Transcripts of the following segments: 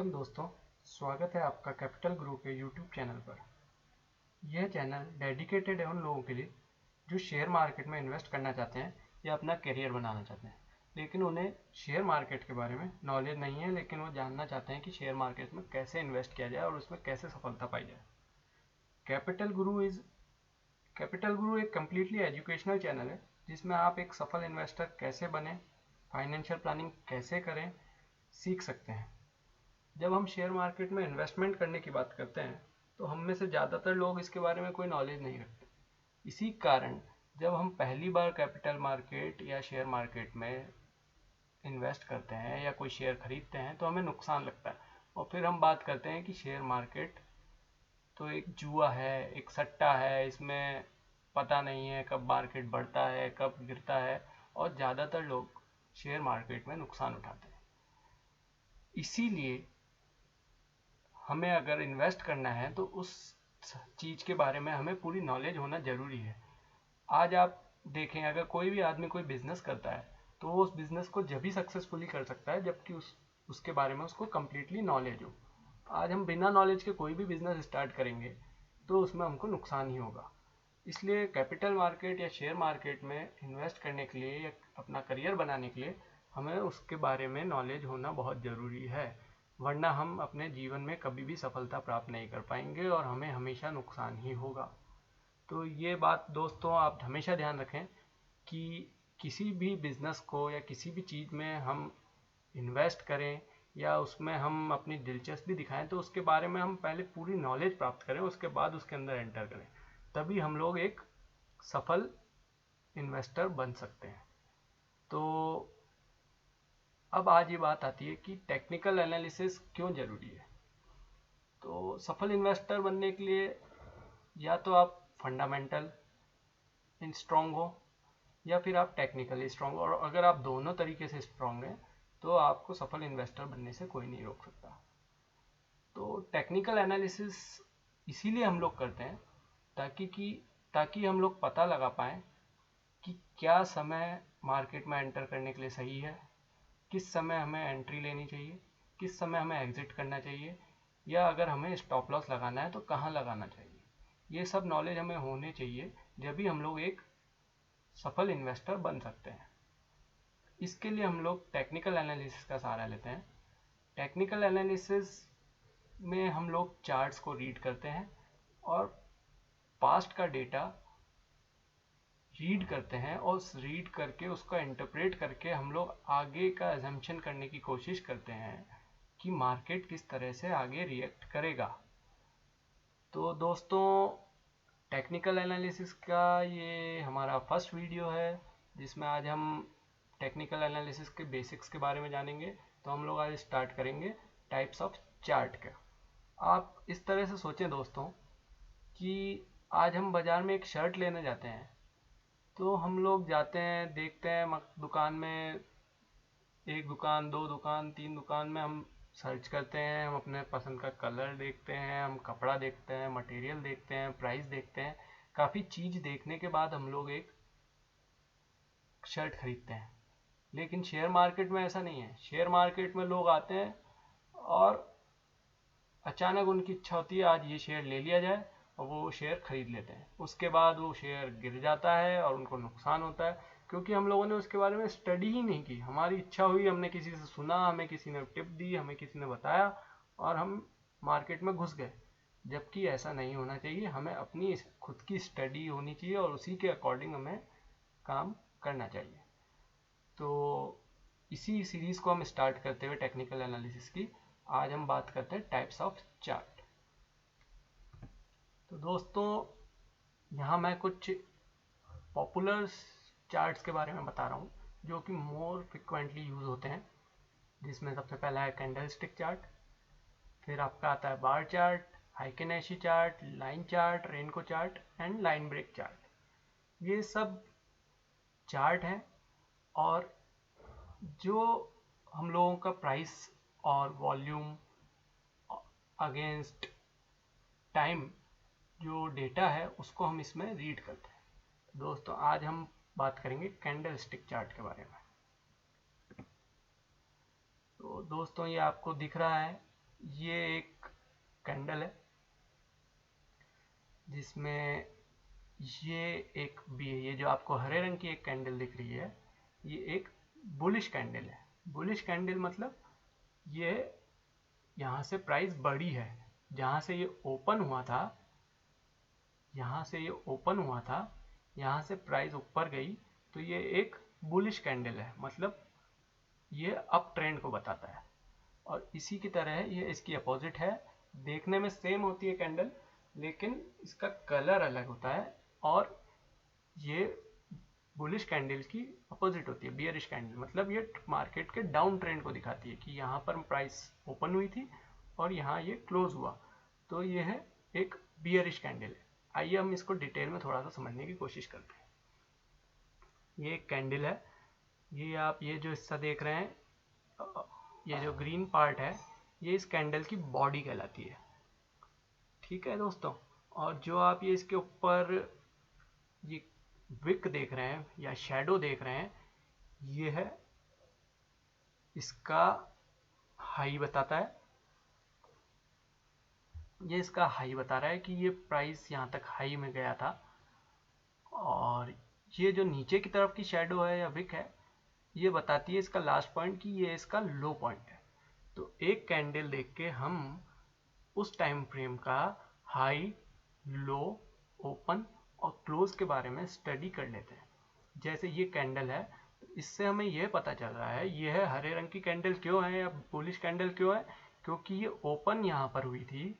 Welcome दोस्तों, स्वागत है आपका कैपिटल ग्रो के यूट्यूब चैनल पर। यह चैनल डेडिकेटेड है उन लोगों के लिए जो शेयर मार्केट में इन्वेस्ट करना चाहते हैं या अपना करियर बनाना चाहते हैं, लेकिन उन्हें शेयर मार्केट के बारे में नॉलेज नहीं है, लेकिन वो जानना चाहते हैं कि शेयर मार्केट में कैसे इन्वेस्ट किया जाए और उसमें कैसे सफलता पाई जाए। कैपिटल गुरु एक कम्प्लीटली एजुकेशनल चैनल है जिसमें आप एक सफल इन्वेस्टर कैसे बने, फाइनेंशियल प्लानिंग कैसे करें, सीख सकते हैं। जब हम शेयर मार्केट में इन्वेस्टमेंट करने की बात करते हैं तो हम में से ज़्यादातर लोग इसके बारे में कोई नॉलेज नहीं रखते। इसी कारण जब हम पहली बार कैपिटल मार्केट या शेयर मार्केट में इन्वेस्ट करते हैं या कोई शेयर खरीदते हैं तो हमें नुकसान लगता है, और फिर हम बात करते हैं कि शेयर मार्केट तो एक जुआ है, एक सट्टा है, इसमें पता नहीं है कब मार्केट बढ़ता है कब गिरता है, और ज़्यादातर लोग शेयर मार्केट में नुकसान उठाते हैं। इसीलिए हमें अगर इन्वेस्ट करना है तो उस चीज़ के बारे में हमें पूरी नॉलेज होना ज़रूरी है। आज आप देखें, अगर कोई भी आदमी कोई बिजनेस करता है तो वो उस बिजनेस को जब भी सक्सेसफुली कर सकता है जबकि उसके बारे में उसको कम्प्लीटली नॉलेज हो। आज हम बिना नॉलेज के कोई भी बिजनेस स्टार्ट करेंगे तो उसमें हमको नुकसान ही होगा। इसलिए कैपिटल मार्केट या शेयर मार्केट में इन्वेस्ट करने के लिए या अपना करियर बनाने के लिए हमें उसके बारे में नॉलेज होना बहुत ज़रूरी है, वरना हम अपने जीवन में कभी भी सफलता प्राप्त नहीं कर पाएंगे और हमें हमेशा नुकसान ही होगा। तो ये बात दोस्तों आप हमेशा ध्यान रखें कि किसी भी बिजनेस को या किसी भी चीज़ में हम इन्वेस्ट करें या उसमें हम अपनी दिलचस्पी दिखाएं तो उसके बारे में हम पहले पूरी नॉलेज प्राप्त करें, उसके बाद उसके अंदर एंटर करें, तभी हम लोग एक सफल इन्वेस्टर बन सकते हैं। तो अब आज ये बात आती है कि टेक्निकल एनालिसिस क्यों ज़रूरी है। तो सफल इन्वेस्टर बनने के लिए या तो आप फंडामेंटल स्ट्रांग हो या फिर आप टेक्निकली स्ट्रांग हो, और अगर आप दोनों तरीके से स्ट्रांग हैं तो आपको सफल इन्वेस्टर बनने से कोई नहीं रोक सकता। तो टेक्निकल एनालिसिस इसीलिए हम लोग करते हैं ताकि हम लोग पता लगा पाएँ कि क्या समय मार्केट में एंटर करने के लिए सही है, किस समय हमें एंट्री लेनी चाहिए, किस समय हमें एग्जिट करना चाहिए, या अगर हमें स्टॉप लॉस लगाना है तो कहाँ लगाना चाहिए। ये सब नॉलेज हमें होने चाहिए, जब भी हम लोग एक सफल इन्वेस्टर बन सकते हैं। इसके लिए हम लोग टेक्निकल एनालिसिस का सहारा लेते हैं। टेक्निकल एनालिसिस में हम लोग चार्ट्स को रीड करते हैं और पास्ट का डेटा रीड करते हैं, और रीड करके उसका इंटरप्रेट करके हम लोग आगे का अजम्पशन करने की कोशिश करते हैं कि मार्केट किस तरह से आगे रिएक्ट करेगा। तो दोस्तों, टेक्निकल एनालिसिस का ये हमारा फर्स्ट वीडियो है जिसमें आज हम टेक्निकल एनालिसिस के बेसिक्स के बारे में जानेंगे। तो हम लोग आज स्टार्ट करेंगे टाइप्स ऑफ चार्ट का। आप इस तरह से सोचें दोस्तों कि आज हम बाज़ार में एक शर्ट लेने जाते हैं तो हम लोग जाते हैं, देखते हैं दुकान में, एक दुकान, दो दुकान, तीन दुकान में हम सर्च करते हैं, हम अपने पसंद का कलर देखते हैं, हम कपड़ा देखते हैं, मटेरियल देखते हैं, प्राइस देखते हैं, काफ़ी चीज़ देखने के बाद हम लोग एक शर्ट खरीदते हैं। लेकिन शेयर मार्केट में ऐसा नहीं है। शेयर मार्केट में लोग आते हैं और अचानक उनकी इच्छा होती है आज ये शेयर ले लिया जाए, और वो शेयर खरीद लेते हैं। उसके बाद वो शेयर गिर जाता है और उनको नुकसान होता है, क्योंकि हम लोगों ने उसके बारे में स्टडी ही नहीं की। हमारी इच्छा हुई, हमने किसी से सुना, हमें किसी ने टिप दी, हमें किसी ने बताया और हम मार्केट में घुस गए। जबकि ऐसा नहीं होना चाहिए। हमें अपनी खुद की स्टडी होनी चाहिए और उसी के अकॉर्डिंग हमें काम करना चाहिए। तो इसी सीरीज़ को हम स्टार्ट करते हुए टेक्निकल एनालिसिस की आज हम बात करते हैं टाइप्स ऑफ चार्ट। तो दोस्तों, यहाँ मैं कुछ पॉपुलर चार्ट्स के बारे में बता रहा हूँ जो कि मोर फ्रिक्वेंटली यूज़ होते हैं, जिसमें सबसे पहला है कैंडल स्टिक चार्ट, फिर आपका आता है bar chart, heikin ashi chart, line chart, renko chart and line break chart. ये सब चार्ट हैं और जो हम लोगों का प्राइस और वॉल्यूम अगेंस्ट टाइम जो डेटा है उसको हम इसमें रीड करते हैं। दोस्तों, आज हम बात करेंगे कैंडल स्टिक चार्ट के बारे में। तो दोस्तों, ये आपको दिख रहा है ये एक कैंडल है जिसमें ये एक भी है, ये जो आपको हरे रंग की एक कैंडल दिख रही है ये एक बुलिश कैंडल है। बुलिश कैंडल मतलब ये यहाँ से प्राइस बढ़ी है, जहाँ से ये ओपन हुआ था, यहाँ से ये ओपन हुआ था, यहाँ से प्राइस ऊपर गई, तो ये एक बुलिश कैंडल है, मतलब ये अप ट्रेंड को बताता है। और इसी की तरह ये इसकी अपोजिट है, देखने में सेम होती है कैंडल, लेकिन इसका कलर अलग होता है। और ये बुलिश कैंडल की अपोजिट होती है बियरिश कैंडल, मतलब ये मार्केट के डाउन ट्रेंड को दिखाती है कि यहाँ पर प्राइस ओपन हुई थी और यहाँ ये क्लोज हुआ, तो ये है एक बियरिश कैंडल है। आइए हम इसको डिटेल में थोड़ा सा समझने की कोशिश करते हैं। ये एक कैंडल है, ये आप ये जो हिस्सा देख रहे हैं, ये जो ग्रीन पार्ट है, ये इस कैंडल की बॉडी कहलाती है। ठीक है दोस्तों, और जो आप ये इसके ऊपर ये विक देख रहे हैं या शैडो देख रहे हैं, ये है इसका हाई बताता है। ये इसका हाई बता रहा है कि ये प्राइस यहाँ तक हाई में गया था। और ये जो नीचे की तरफ की शैडो है या विक है, ये बताती है इसका लास्ट पॉइंट कि ये इसका लो पॉइंट है। तो एक कैंडल देख के हम उस टाइम फ्रेम का हाई, लो, ओपन और क्लोज के बारे में स्टडी कर लेते हैं। जैसे ये कैंडल है, तो इससे हमें यह पता चल रहा है ये है हरे रंग की कैंडल क्यों है या बुलिश कैंडल क्यों है, क्योंकि ये ओपन यहाँ पर हुई थी,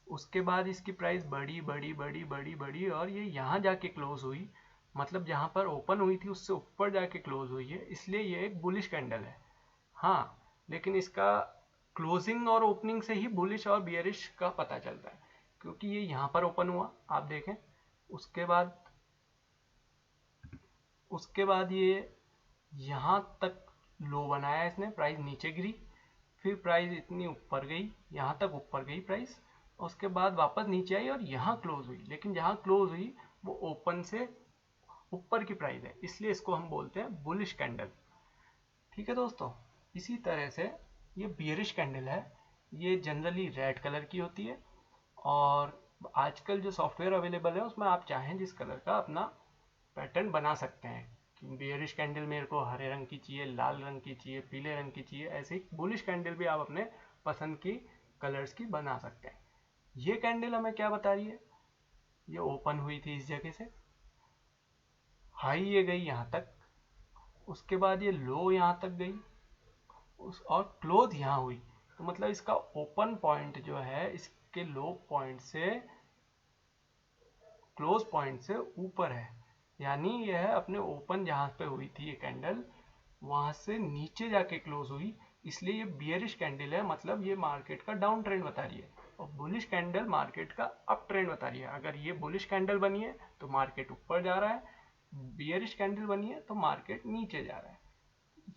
उसके बाद इसकी प्राइस बढ़ी बढ़ी बढ़ी बढ़ी बढ़ी और ये यहाँ जाके क्लोज हुई, मतलब जहाँ पर ओपन हुई थी उससे ऊपर जाके क्लोज हुई है, इसलिए ये एक बुलिश कैंडल है। हाँ, लेकिन इसका क्लोजिंग और ओपनिंग से ही बुलिश और बियरिश का पता चलता है, क्योंकि ये यहाँ पर ओपन हुआ, आप देखें, उसके बाद ये यहाँ तक लो बनाया इसने, प्राइस नीचे गिरी, फिर प्राइस इतनी ऊपर गई, यहाँ तक ऊपर गई प्राइस, उसके बाद वापस नीचे आई और यहाँ क्लोज हुई, लेकिन जहाँ क्लोज हुई वो ओपन से ऊपर की प्राइस है, इसलिए इसको हम बोलते हैं बुलिश कैंडल। ठीक है दोस्तों, इसी तरह से ये बियरिश कैंडल है, ये जनरली रेड कलर की होती है। और आजकल जो सॉफ्टवेयर अवेलेबल है उसमें आप चाहें जिस कलर का अपना पैटर्न बना सकते हैं कि बियरिश कैंडल मेरे को हरे रंग की चाहिए, लाल रंग की चाहिए, पीले रंग की चाहिए, ऐसे ही बुलिश कैंडल भी आप अपने पसंद की कलर्स की बना सकते हैं। ये कैंडल हमें क्या बता रही है, ये ओपन हुई थी इस जगह से, हाई ये गई यहाँ तक, उसके बाद ये लो यहाँ तक गई, और क्लोज यहाँ हुई, तो मतलब इसका ओपन पॉइंट जो है इसके लो पॉइंट से, क्लोज पॉइंट से ऊपर है, यानी यह अपने ओपन जहां पे हुई थी ये कैंडल वहां से नीचे जाके क्लोज हुई, इसलिए ये बियरिश कैंडल है, मतलब ये मार्केट का डाउन ट्रेंड बता रही है। और बुलिश कैंडल मार्केट का अप ट्रेंड बता रही है। अगर ये बुलिश कैंडल बनी है तो मार्केट ऊपर जा रहा है, बियरिश कैंडल बनी है तो मार्केट नीचे जा रहा है।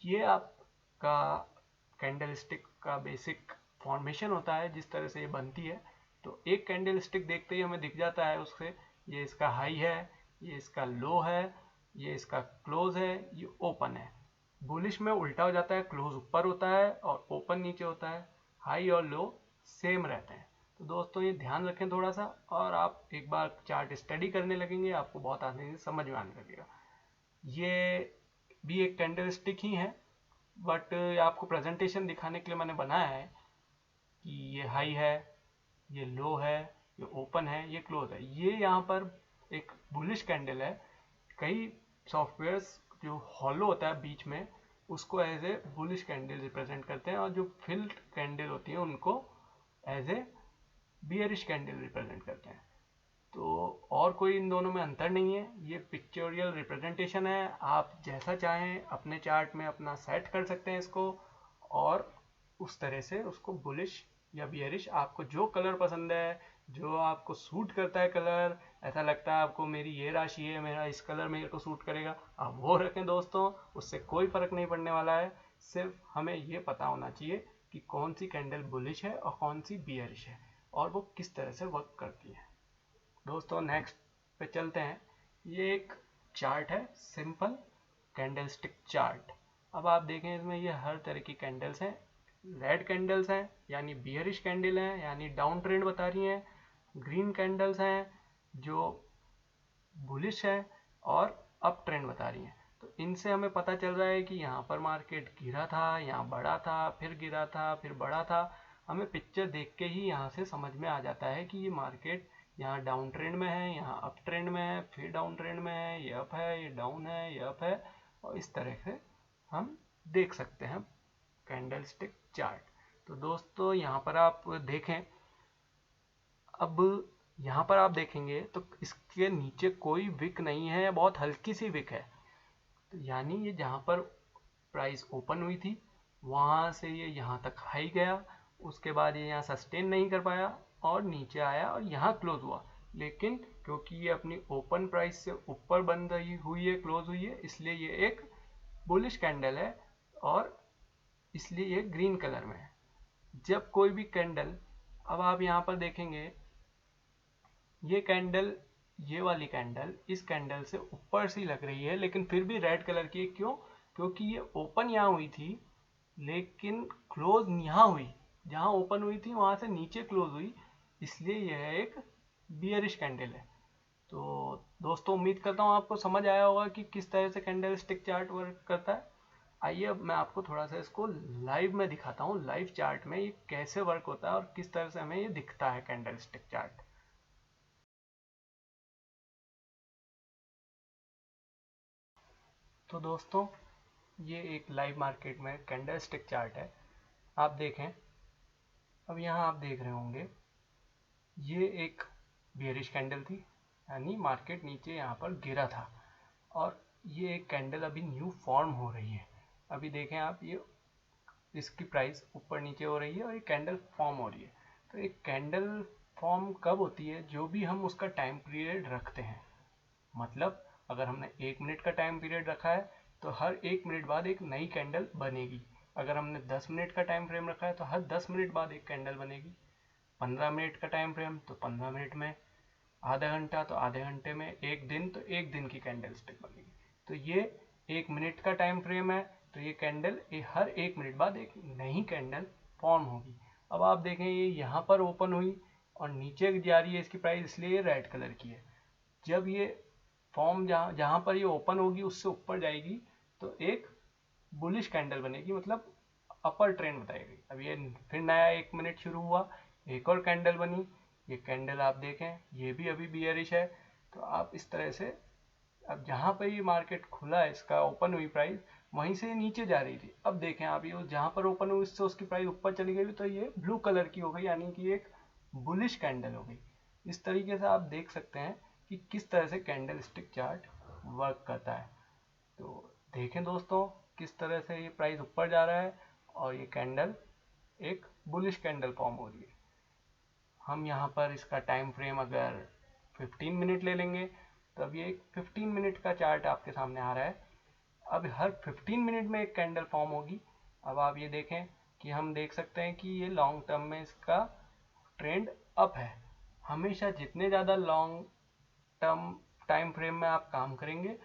ये आपका कैंडल स्टिक का बेसिक फॉर्मेशन होता है, जिस तरह से ये बनती है। तो एक कैंडल स्टिक देखते ही हमें दिख जाता है उससे, ये इसका हाई है, ये इसका लो है, ये इसका क्लोज है, ये ओपन है। बुलिश में उल्टा हो जाता है, क्लोज ऊपर होता है और ओपन नीचे होता है, हाई और लो सेम रहते हैं। तो दोस्तों ये ध्यान रखें थोड़ा सा, और आप एक बार चार्ट स्टडी करने लगेंगे आपको बहुत आसानी से समझ में आने लगेगा। ये भी एक कैंडल स्टिक ही है, बट आपको प्रेजेंटेशन दिखाने के लिए मैंने बनाया है कि ये हाई है, ये लो है, ये ओपन है, ये क्लोज है। ये यहाँ पर एक बुलिश कैंडल है। कई सॉफ्टवेयर्स जो हॉलो होता है बीच में उसको as a bullish candle represent करते हैं, और जो फिल्ड कैंडल होती है उनको as a bearish candle represent करते हैं। तो और कोई इन दोनों में अंतर नहीं है, ये पिक्चोरियल रिप्रेजेंटेशन है। आप जैसा चाहें अपने चार्ट में अपना सेट कर सकते हैं इसको, और उस तरह से उसको बुलिश या बियरिश, आपको जो कलर पसंद है, जो आपको सूट करता है कलर, ऐसा लगता है आपको मेरी ये राशि है, मेरा इस कलर मेरे को सूट करेगा, आप वो रखें दोस्तों, उससे कोई फर्क नहीं पड़ने वाला है। सिर्फ हमें ये पता होना चाहिए कि कौन सी कैंडल बुलिश है और कौन सी बियरिश है, और वो किस तरह से वर्क करती है। दोस्तों नेक्स्ट पे चलते हैं। ये एक चार्ट है, सिंपल कैंडल स्टिक चार्ट। अब आप देखें इसमें ये हर तरह की कैंडल्स हैं, रेड कैंडल्स हैं यानी बियरिश कैंडल हैं, यानी डाउन ट्रेंड बता रही हैं। ग्रीन कैंडल्स हैं जो बुलिश है और अप ट्रेंड बता रही हैं। तो इनसे हमें पता चल रहा है कि यहाँ पर मार्केट गिरा था, यहाँ बढ़ा था, फिर गिरा था, फिर बढ़ा था। हमें पिक्चर देख के ही यहाँ से समझ में आ जाता है कि ये मार्केट यहाँ डाउन ट्रेंड में है, यहाँ अप ट्रेंड में है, फिर डाउन ट्रेंड में है, ये अप है, ये डाउन है, ये अप है। और इस तरह से हम देख सकते हैं कैंडलस्टिक चार्ट। तो दोस्तों यहाँ पर आप देखें, अब यहाँ पर आप देखेंगे तो इसके नीचे कोई विक नहीं है, बहुत हल्की सी विक है। तो यानी ये जहाँ पर प्राइस ओपन हुई थी वहाँ से ये यहाँ तक हाई गया, उसके बाद ये यहाँ सस्टेन नहीं कर पाया और नीचे आया और यहाँ क्लोज हुआ। लेकिन क्योंकि ये अपनी ओपन प्राइस से ऊपर बंद हुई है, क्लोज हुई है, इसलिए ये एक बुलिश कैंडल है और इसलिए ये ग्रीन कलर में है। जब कोई भी कैंडल, अब आप यहाँ पर देखेंगे ये कैंडल, ये वाली कैंडल इस कैंडल से ऊपर सी लग रही है लेकिन फिर भी रेड कलर की है। क्यों? क्योंकि ये ओपन यहाँ हुई थी लेकिन क्लोज यहाँ हुई, जहाँ ओपन हुई थी वहां से नीचे क्लोज हुई, इसलिए यह एक बियरिश कैंडल है। तो दोस्तों उम्मीद करता हूँ आपको समझ आया होगा कि किस तरह से कैंडल स्टिक चार्ट वर्क करता है। आइए अब मैं आपको थोड़ा सा इसको लाइव में दिखाता हूँ, लाइव चार्ट में ये कैसे वर्क होता है और किस तरह से हमें ये दिखता है कैंडल स्टिक चार्ट। तो दोस्तों ये एक लाइव मार्केट में कैंडल स्टिक चार्ट है। आप देखें, अब यहाँ आप देख रहे होंगे ये एक बेयरिश कैंडल थी, यानी मार्केट नीचे यहाँ पर गिरा था और ये एक कैंडल अभी न्यू फॉर्म हो रही है। अभी देखें आप, ये इसकी प्राइस ऊपर नीचे हो रही है और ये कैंडल फॉर्म हो रही है। तो एक कैंडल फॉर्म कब होती है? जो भी हम उसका टाइम पीरियड रखते हैं। मतलब अगर हमने 1 मिनट का टाइम पीरियड रखा है तो हर 1 मिनट बाद एक नई कैंडल बनेगी। अगर हमने 10 मिनट का टाइम फ्रेम रखा है तो हर 10 मिनट बाद एक कैंडल बनेगी। 15 मिनट का टाइम फ्रेम तो 15 मिनट में, आधा घंटा तो आधे घंटे में, एक दिन तो एक दिन की कैंडल स्टिक बनेगी। तो ये 1 मिनट का टाइम फ्रेम है, तो ये कैंडल हर 1 मिनट बाद एक नई कैंडल फॉर्म होगी। अब आप देखें ये यहाँ पर ओपन हुई और नीचे जा रही है इसकी प्राइस, इसलिए ये रेड कलर की है। जब ये फॉर्म जहाँ पर ये ओपन होगी उससे ऊपर जाएगी तो एक बुलिश कैंडल बनेगी, मतलब अपर ट्रेंड बताएगी। अब ये फिर नया 1 मिनट शुरू हुआ, एक और कैंडल बनी। ये कैंडल आप देखें ये भी अभी बियरिश है। तो आप इस तरह से, अब जहाँ पर ये मार्केट खुला है, इसका ओपन हुई प्राइस, वहीं से ये नीचे जा रही थी। अब देखें आप, ये जहाँ पर ओपन हुई इससे उसकी प्राइस ऊपर चली गई तो ये ब्लू कलर की हो गई, यानी कि एक बुलिश कैंडल हो गई। इस तरीके से आप देख सकते हैं कि किस तरह से कैंडल स्टिक चार्ट वर्क करता है। तो देखें दोस्तों किस तरह से ये प्राइस ऊपर जा रहा है और ये कैंडल एक बुलिश कैंडल फॉर्म हो रही है। हम यहाँ पर इसका टाइम फ्रेम अगर 15 मिनट ले लेंगे तो अब ये एक 15 मिनट का चार्ट आपके सामने आ रहा है। अब हर 15 मिनट में एक कैंडल फॉर्म होगी। अब आप ये देखें कि हम देख सकते हैं कि ये लॉन्ग टर्म में इसका ट्रेंड अप है। हमेशा जितने ज़्यादा लॉन्ग टर्म टाइम फ्रेम में आप काम करेंगे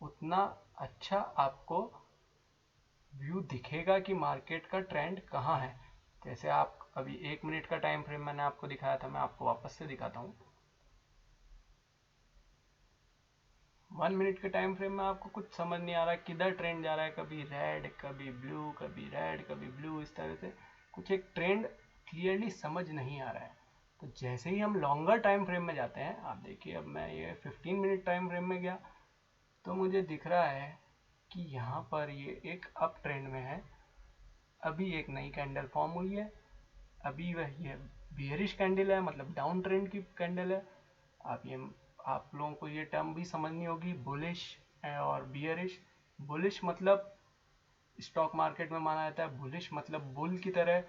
उतना अच्छा आपको व्यू दिखेगा कि मार्केट का ट्रेंड कहाँ है। जैसे आप अभी 1 मिनट का टाइम फ्रेम मैंने आपको दिखाया था, मैं आपको वापस से दिखाता हूँ। 1 मिनट के टाइम फ्रेम में आपको कुछ समझ नहीं आ रहा किधर ट्रेंड जा रहा है, कभी रेड कभी ब्लू, कभी रेड कभी ब्लू, इस तरह से कुछ एक ट्रेंड क्लियरली समझ नहीं आ रहा है। तो जैसे ही हम लॉन्गर टाइम फ्रेम में जाते हैं, आप देखिए अब मैं ये 15 मिनट टाइम फ्रेम में गया तो मुझे दिख रहा है कि यहाँ पर ये एक अप ट्रेंड में है। अभी एक नई कैंडल फॉर्म हुई है, अभी वह ये बियरिश कैंडल है, मतलब डाउन ट्रेंड की कैंडल है। आप लोगों को ये टर्म भी समझनी होगी, बुलिश और बियरिश। बुलिश मतलब स्टॉक मार्केट में माना जाता है, बुलिश मतलब बुल की तरह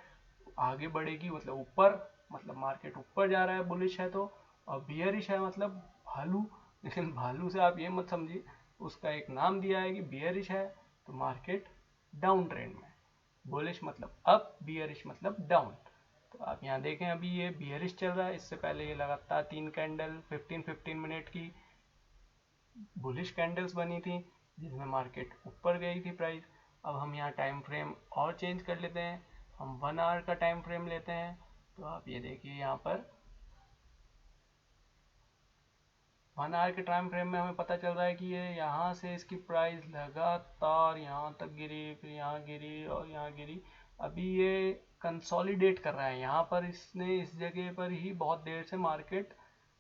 आगे बढ़ेगी, मतलब ऊपर, मतलब मार्केट ऊपर जा रहा है बुलिश है तो। और बियरिश है मतलब भालू, लेकिन भालू से आप ये मत समझिए, उसका एक नाम दिया है कि बियरिश है तो मार्केट डाउन ट्रेंड में। बुलिश मतलब अप, बियरिश मतलब डाउन। तो आप यहाँ देखें अभी ये बियरिश चल रहा है, इससे पहले ये लगातार 3 कैंडल 15-15 मिनट की बुलिश कैंडल्स बनी थी जिसमें मार्केट ऊपर गई थी प्राइस। अब हम यहाँ टाइम फ्रेम और चेंज कर लेते हैं, हम 1 आवर का टाइम फ्रेम लेते हैं तो आप ये देखिए यहाँ पर 1 आवर के टाइम फ्रेम में हमें पता चल रहा है कि ये यहाँ से इसकी प्राइस लगातार यहाँ तक गिरी, फिर यहाँ गिरी और यहाँ गिरी। अभी ये कंसोलिडेट कर रहा है, यहाँ पर इसने इस जगह पर ही बहुत देर से मार्केट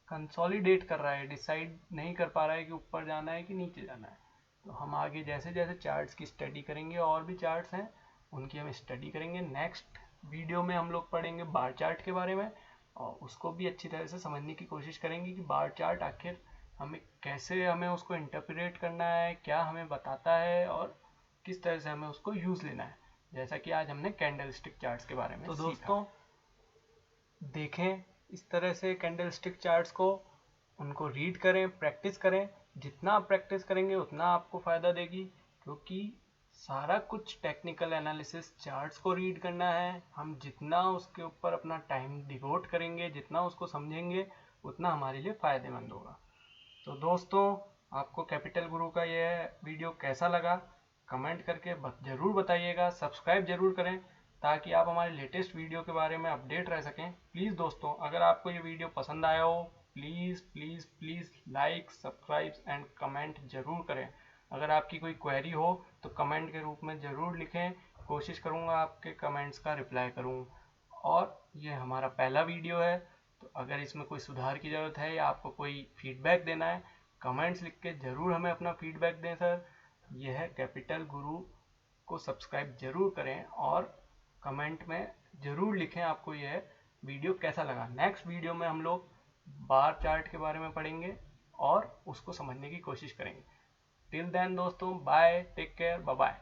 कंसोलिडेट कर रहा है, डिसाइड नहीं कर पा रहा है कि ऊपर जाना है कि नीचे जाना है। तो हम आगे जैसे जैसे चार्ट्स की स्टडी करेंगे, और भी चार्ट्स हैं उनकी हम स्टडी करेंगे। नेक्स्ट वीडियो में हम लोग पढ़ेंगे बार चार्ट के बारे में, और उसको भी अच्छी तरह से समझने की कोशिश करेंगे कि बार चार्ट आखिर हमें उसको इंटरप्रेट करना है, क्या हमें बताता है और किस तरह से हमें उसको यूज लेना है, जैसा कि आज हमने कैंडलस्टिक चार्ट्स के बारे में। तो दोस्तों देखें इस तरह से कैंडलस्टिक चार्ट्स को, उनको रीड करें, प्रैक्टिस करें। जितना आप प्रैक्टिस करेंगे उतना आपको फ़ायदा देगी, क्योंकि सारा कुछ टेक्निकल एनालिसिस चार्ट्स को रीड करना है। हम जितना उसके ऊपर अपना टाइम डिवोट करेंगे, जितना उसको समझेंगे, उतना हमारे लिए फ़ायदेमंद होगा। तो दोस्तों आपको कैपिटल गुरु का यह वीडियो कैसा लगा कमेंट करके ज़रूर बताइएगा। सब्सक्राइब ज़रूर करें ताकि आप हमारे लेटेस्ट वीडियो के बारे में अपडेट रह सकें। प्लीज़ दोस्तों अगर आपको ये वीडियो पसंद आया हो, please please please like, subscribe and comment ज़रूर करें। अगर आपकी कोई क्वेरी हो तो कमेंट के रूप में ज़रूर लिखें, कोशिश करूँगा आपके कमेंट्स का रिप्लाई करूँ। और ये हमारा पहला वीडियो है, तो अगर इसमें कोई सुधार की ज़रूरत है या आपको कोई फीडबैक देना है, कमेंट्स लिख के ज़रूर हमें अपना फीडबैक दें सर। यह है कैपिटल गुरु को सब्सक्राइब ज़रूर करें और कमेंट में ज़रूर लिखें आपको यह वीडियो कैसा लगा। नेक्स्ट वीडियो में हम लोग बार चार्ट के बारे में पढ़ेंगे और उसको समझने की कोशिश करेंगे। टिल देन दोस्तों bye, take care, bye bye.